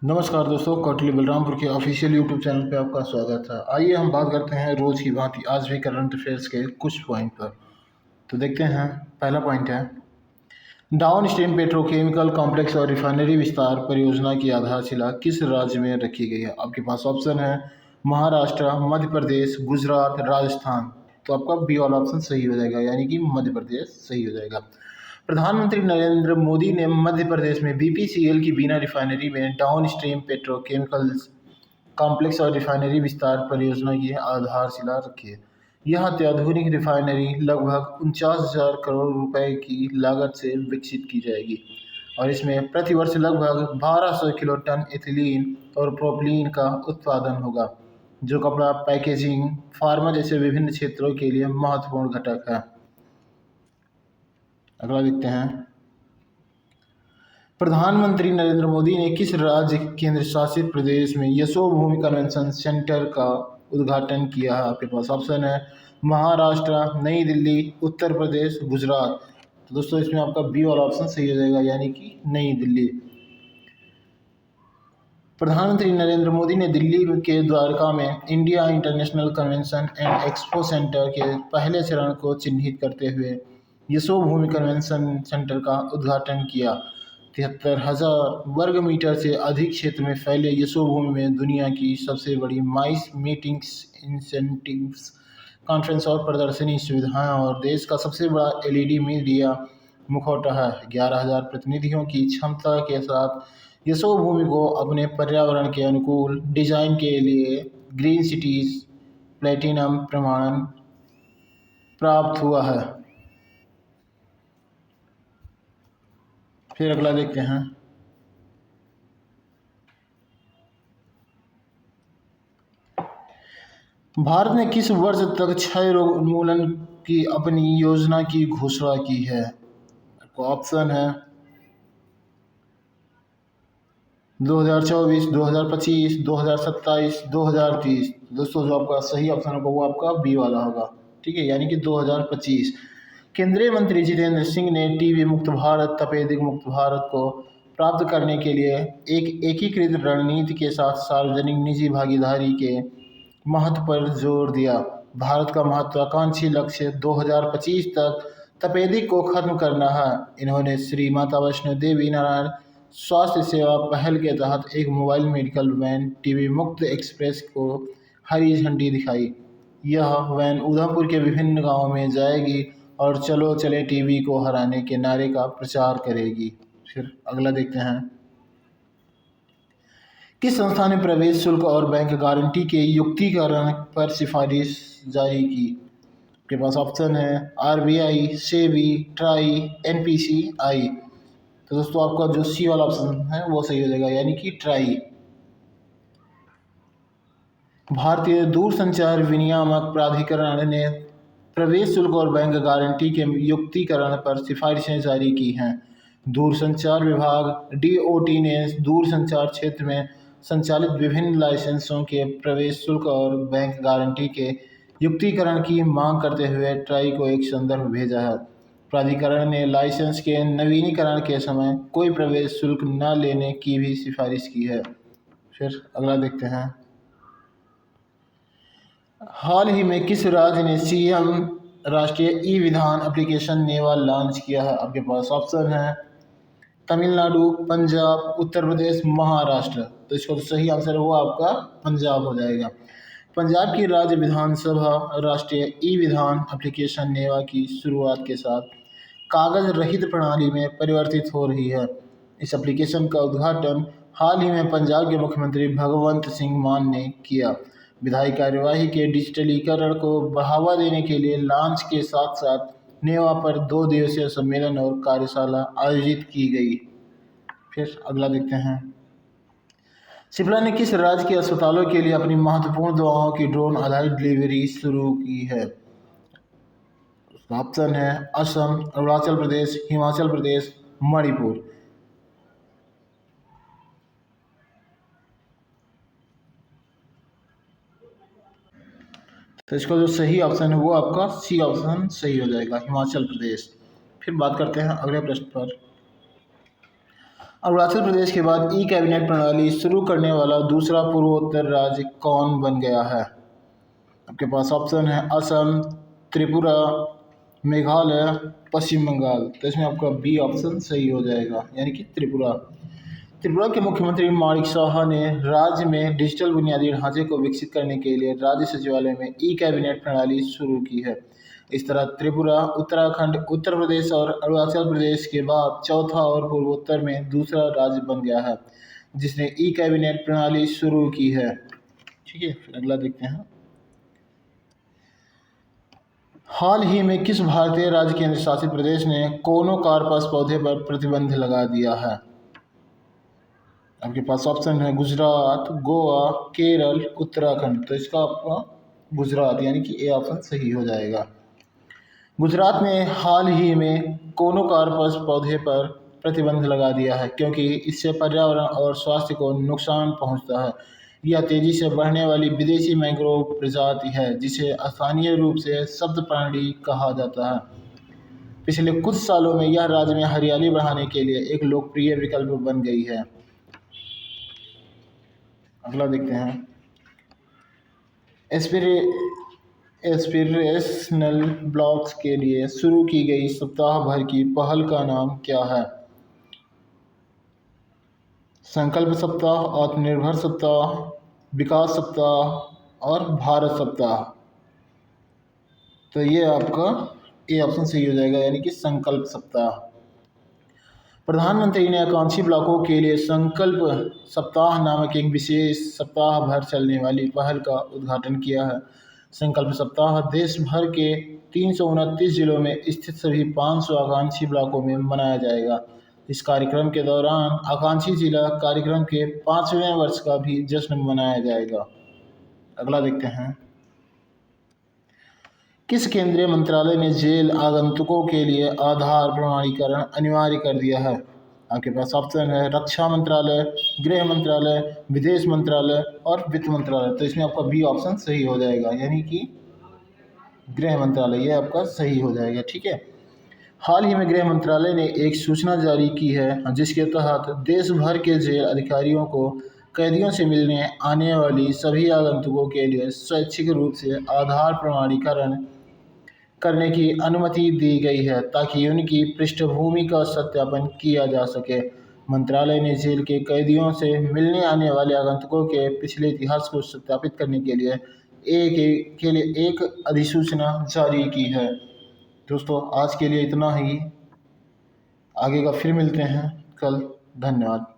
नमस्कार दोस्तों, कोटली बलरामपुर के ऑफिशियल यूट्यूब चैनल पे आपका स्वागत है। आइए हम बात करते हैं रोज़ की भांति आज भी करंट अफेयर्स के कुछ पॉइंट पर। तो देखते हैं, पहला पॉइंट है डाउन स्ट्रीम पेट्रोकेमिकल कॉम्प्लेक्स और रिफाइनरी विस्तार परियोजना की आधारशिला किस राज्य में रखी गई है। आपके पास ऑप्शन है महाराष्ट्र, मध्य प्रदेश, गुजरात, राजस्थान। तो आपका बी वाला ऑप्शन सही हो जाएगा, यानी कि मध्य प्रदेश सही हो जाएगा। प्रधानमंत्री नरेंद्र मोदी ने मध्य प्रदेश में बीपीसीएल की बीना रिफाइनरी में डाउन स्ट्रीम पेट्रोकेमिकल्स कॉम्प्लेक्स और रिफाइनरी विस्तार परियोजना की आधारशिला रखी है। यह अत्याधुनिक रिफाइनरी लगभग 49,000 करोड़ रुपए की लागत से विकसित की जाएगी और इसमें प्रतिवर्ष लगभग 1200 किलो टन एथिलीन और प्रोपिलीन का उत्पादन होगा, जो कपड़ा, पैकेजिंग, फार्मा जैसे विभिन्न क्षेत्रों के लिए महत्वपूर्ण घटक है। अगला देखते हैं, प्रधानमंत्री नरेंद्र मोदी ने किस राज्य केंद्र शासित प्रदेश में यशोभूमि कन्वेंशन सेंटर का उद्घाटन किया है। आपके पास ऑप्शन है महाराष्ट्र, नई दिल्ली, उत्तर प्रदेश, गुजरात। तो दोस्तों इसमें आपका बी वाला ऑप्शन सही हो जाएगा, यानी कि नई दिल्ली। प्रधानमंत्री नरेंद्र मोदी ने दिल्ली के द्वारका में India international convention and expo centre के पहले चरण को चिन्हित करते हुए यशोभूमि कन्वेंशन सेंटर का उद्घाटन किया। 73,000 वर्ग मीटर से अधिक क्षेत्र में फैले यशोभूमि में दुनिया की सबसे बड़ी माइस मीटिंग्स, इंसेंटिव्स, कॉन्फ्रेंस और प्रदर्शनी सुविधाएं और देश का सबसे बड़ा एलईडी मीडिया मुखौटा है। 11,000 प्रतिनिधियों की क्षमता के साथ यशोभूमि को अपने पर्यावरण के अनुकूल डिजाइन के लिए ग्रीन सिटीज प्लेटिनम प्रमाणन प्राप्त हुआ है। फिर अगला देखते हैं, भारत ने किस वर्ष तक क्षय रोग उन्मूलन की अपनी योजना की घोषणा की है। आपको ऑप्शन है 2024, 2025, 2027, 2030। दोस्तों जो आपका सही ऑप्शन होगा वो आपका बी वाला होगा, ठीक है, यानी कि 2025। केंद्रीय मंत्री जितेंद्र सिंह ने टीबी मुक्त भारत, तपेदिक मुक्त भारत को प्राप्त करने के लिए एक एकीकृत रणनीति के साथ सार्वजनिक निजी भागीदारी के महत्व पर जोर दिया। भारत का महत्वाकांक्षी लक्ष्य 2025 तक तपेदिक को खत्म करना है। इन्होंने श्री माता वैष्णो देवी नारायण स्वास्थ्य सेवा पहल के तहत एक मोबाइल मेडिकल वैन टीबी मुक्त एक्सप्रेस को हरी झंडी दिखाई। यह वैन उधमपुर के विभिन्न गांवों में जाएगी और चलो चले टीबी को हराने के नारे का प्रचार करेगी। फिर अगला देखते हैं, किस संस्था ने प्रवेश शुल्क और बैंक गारंटी के युक्तिकरण पर सिफारिश जारी की। आपके पास ऑप्शन है आरबीआई, सेबी, ट्राई, एनपीसीआई। तो दोस्तों आपका जो सी वाला ऑप्शन है वो सही हो जाएगा, यानी कि ट्राई। भारतीय दूरसंचार विनियामक प्राधिकरण ने प्रवेश शुल्क और बैंक गारंटी के युक्तिकरण पर सिफारिशें जारी की हैं। दूरसंचार विभाग डीओटी ने दूरसंचार क्षेत्र में संचालित विभिन्न लाइसेंसों के प्रवेश शुल्क और बैंक गारंटी के युक्तिकरण की मांग करते हुए ट्राई को एक संदर्भ भेजा है। प्राधिकरण ने लाइसेंस के नवीनीकरण के समय कोई प्रवेश शुल्क न लेने की भी सिफारिश की है। फिर अगला देखते हैं, हाल ही में किस राज्य ने सीएम राष्ट्रीय ई विधान एप्लीकेशन नेवा लॉन्च किया है। आपके पास ऑप्शन है तमिलनाडु, पंजाब, उत्तर प्रदेश, महाराष्ट्र। तो इसका तो सही आंसर है वो आपका पंजाब हो जाएगा। पंजाब की राज्य विधानसभा राष्ट्रीय ई विधान एप्लीकेशन नेवा की शुरुआत के साथ कागज रहित प्रणाली में परिवर्तित हो रही है। इस एप्लीकेशन का उद्घाटन हाल ही में पंजाब के मुख्यमंत्री भगवंत सिंह मान ने किया। विधायी कार्यवाही के डिजिटलीकरण को बढ़ावा देने के लिए लॉन्च के साथ साथ नेवा पर 2 दिवसीय सम्मेलन और कार्यशाला आयोजित की गई। फिर अगला देखते हैं, सिप्ला ने किस राज्य के अस्पतालों के लिए अपनी महत्वपूर्ण दवाओं की ड्रोन आधारित डिलीवरी शुरू की है। ऑप्शन है असम, अरुणाचल प्रदेश, हिमाचल प्रदेश, मणिपुर। तो इसका जो सही ऑप्शन है वो आपका सी ऑप्शन सही हो जाएगा, हिमाचल प्रदेश। फिर बात करते हैं अगले प्रश्न पर। अरुणाचल प्रदेश के बाद ई कैबिनेट प्रणाली शुरू करने वाला दूसरा पूर्वोत्तर राज्य कौन बन गया है? आपके पास ऑप्शन है असम, त्रिपुरा, मेघालय, पश्चिम बंगाल। तो इसमें आपका बी ऑप्शन सही हो जाएगा, यानी कि त्रिपुरा। त्रिपुरा के मुख्यमंत्री माणिक साहा ने राज्य में डिजिटल बुनियादी ढांचे को विकसित करने के लिए राज्य सचिवालय में ई कैबिनेट प्रणाली शुरू की है। इस तरह त्रिपुरा, उत्तराखंड, उत्तर प्रदेश और अरुणाचल प्रदेश के बाद चौथा और पूर्वोत्तर में दूसरा राज्य बन गया है जिसने ई कैबिनेट प्रणाली शुरू की है। ठीक है, फिर अगला देखते हैं। हाल ही में किस भारतीय राज्य केंद्र शासित प्रदेश ने कोनो कार्पस पौधे पर प्रतिबंध लगा दिया है? आपके पास ऑप्शन है गुजरात, गोवा, केरल, उत्तराखंड। तो इसका आपका गुजरात यानी कि ए ऑप्शन सही हो जाएगा। गुजरात ने हाल ही में कोनोकार्पस पौधे पर प्रतिबंध लगा दिया है क्योंकि इससे पर्यावरण और स्वास्थ्य को नुकसान पहुंचता है। यह तेजी से बढ़ने वाली विदेशी मैंग्रोव प्रजाति है जिसे स्थानीय रूप से शब्दप्राणी कहा जाता है। पिछले कुछ सालों में यह राज्य में हरियाली बढ़ाने के लिए एक लोकप्रिय विकल्प बन गई है। अगला देखते हैं। एस्पिरेशनल ब्लॉक्स के लिए शुरू की गई सप्ताह भर की पहल का नाम क्या है? संकल्प सप्ताह, आत्मनिर्भर सप्ताह, विकास सप्ताह और भारत सप्ताह। तो ये आपका ए ऑप्शन सही हो जाएगा, यानी कि संकल्प सप्ताह। प्रधानमंत्री ने आकांक्षी ब्लॉकों के लिए संकल्प सप्ताह नामक एक विशेष सप्ताह भर चलने वाली पहल का उद्घाटन किया है। संकल्प सप्ताह देश भर के 329 जिलों में स्थित सभी 500 आकांक्षी ब्लॉकों में मनाया जाएगा। इस कार्यक्रम के दौरान आकांक्षी जिला कार्यक्रम के 5वें वर्ष का भी जश्न मनाया जाएगा। अगला देखते हैं। किस केंद्रीय मंत्रालय ने जेल आगंतुकों के लिए आधार प्रमाणीकरण अनिवार्य कर दिया है? आपके पास ऑप्शन है रक्षा मंत्रालय, गृह मंत्रालय, विदेश मंत्रालय और वित्त मंत्रालय। तो इसमें आपका बी ऑप्शन सही हो जाएगा, यानी कि गृह मंत्रालय, ये आपका सही हो जाएगा। ठीक है, हाल ही में गृह मंत्रालय ने एक सूचना जारी की है जिसके तहत देश भर के जेल अधिकारियों को कैदियों से मिलने आने वाली सभी आगंतुकों के लिए स्वैच्छिक रूप से आधार प्रमाणीकरण करने की अनुमति दी गई है ताकि उनकी पृष्ठभूमि का सत्यापन किया जा सके। मंत्रालय ने जेल के कैदियों से मिलने आने वाले आगंतुकों के पिछले इतिहास को सत्यापित करने के लिए एक अधिसूचना जारी की है। दोस्तों, आज के लिए इतना ही, आगे का फिर मिलते हैं कल। धन्यवाद।